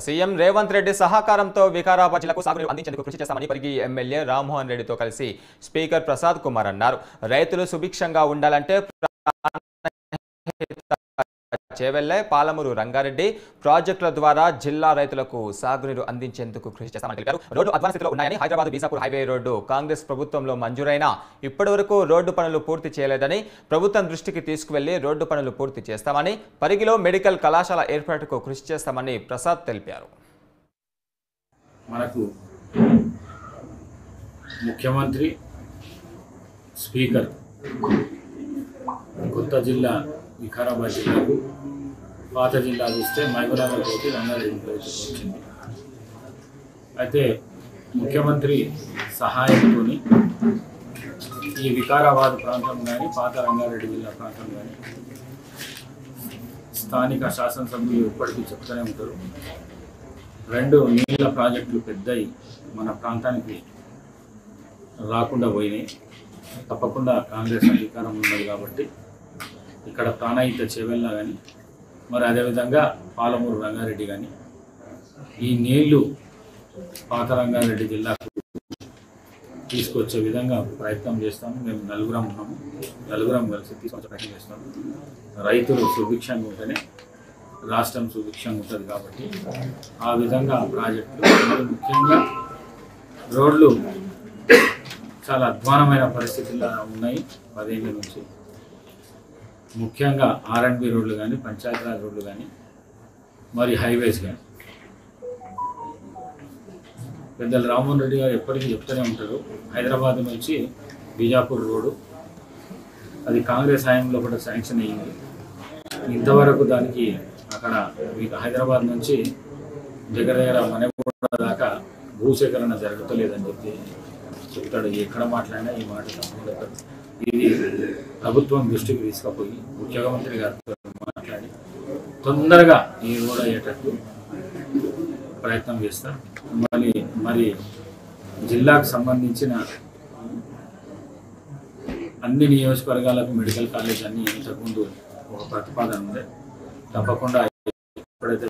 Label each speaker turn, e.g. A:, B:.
A: CM Revanth Reddy సహకారంతో వికారాబాద్ జిల్లాకు సాగునీరు అందించేందుకు కృషి చేస్తామని పరిగి ఎమ్మెల్యే రామ్మోహన్ రెడ్డితో కలిసి స్పీకర్ ప్రసాద్ కుమార్ అన్నారు. రైతులు సుభిక్షంగా ఉండాలంటే చేవెళ్లే పాలమూరు రంగారెడ్డి ప్రాజెక్టుల ద్వారా జిల్లా రైతులకు సాగునీరు అందించేందుకు కృషి చేస్తామని తెలిపారు. రోడ్డు అధ్వాన స్థితిలో ఉన్నాయని, హైదరాబాద్ బీసాపూర్ హైవే రోడ్డు కాంగ్రెస్ ప్రభుత్వంలో మంజూరైనా ఇప్పటివరకు రోడ్డు పనులు పూర్తి చేయలేదని, ప్రభుత్వం దృష్టికి తీసుకువెళ్లి రోడ్డు పనులు పూర్తి చేస్తామని, పరిగిలో మెడికల్ కళాశాల ఏర్పాటుకు కృషి చేస్తామని ప్రసాద్ తెలిపారు.
B: మనకు ముఖ్యమంత్రి, స్పీకర్ కొత్త జిల్లా వికారాబాద్ జిల్లాకు, పాత జిల్లా చూస్తే మహబూబాబాద్ తోటి రంగారెడ్డి వచ్చింది. అయితే ముఖ్యమంత్రి సహాయంతో ఈ వికారాబాద్ ప్రాంతం కానీ, పాత రంగారెడ్డి జిల్లా ప్రాంతం కానీ స్థానిక శాసనసభ్యులు ఇప్పటికీ చెప్తూనే ఉంటారు. 2 నీళ్ళ ప్రాజెక్టులు పెద్దయి మన ప్రాంతానికి రాకుండా పోయినాయి. తప్పకుండా కాంగ్రెస్ అధికారం ఉన్నది కాబట్టి ఇక్కడ ప్రాణహిత చేవెళ్ళ కానీ, మరి అదేవిధంగా పాలమూరు రంగారెడ్డి కానీ ఈ నీళ్లు పాత రంగారెడ్డి జిల్లాకు తీసుకొచ్చే విధంగా ప్రయత్నం చేస్తాము. మేము నలుగురం కలిసి తీసుకొచ్చే ప్రయత్నం చేస్తాము. రైతులు సుభిక్షంగా ఉంటేనే రాష్ట్రం సుభిక్షంగా ఉంటుంది కాబట్టి ఆ విధంగా ప్రాజెక్టులు, ముఖ్యంగా రోడ్లు చాలా అధ్వానమైన పరిస్థితుల్లో ఉన్నాయి 10 ఏళ్ళ నుంచి. ముఖ్యంగా R&B రోడ్లు కానీ, పంచాయతీరాజ్ రోడ్లు కానీ, మరి హైవేస్ కానీ. పెద్దలు రామ్మోహన్ రెడ్డి గారు ఎప్పటికీ చెప్తూనే ఉంటారు, హైదరాబాద్ నుంచి బీజాపూర్ రోడ్డు అది కాంగ్రెస్ హయాంలో కూడా శాంక్షన్ అయ్యింది. ఇంతవరకు దానికి అక్కడ హైదరాబాద్ నుంచి దగ్గర మణిపూర్ దాకా భూసేకరణ జరగలేదని చెప్పి చెప్తాడు. ఎక్కడ మాట్లాడినా ఈ మాట తప్పకుండా. ఇది ప్రభుత్వం దృష్టికి తీసుకుపోయి ముఖ్యమంత్రి గారితో మాట్లాడి తొందరగా ఈ రోడ్ అయ్యేటట్టు ప్రయత్నం చేస్తాం. మరి జిల్లాకు సంబంధించిన అన్ని నియోజకవర్గాలకు మెడికల్ కాలేజ్ అన్ని ఇంతకుముందు ఒక ప్రతిపాదన ఉంది. తప్పకుండా ఎప్పుడైతే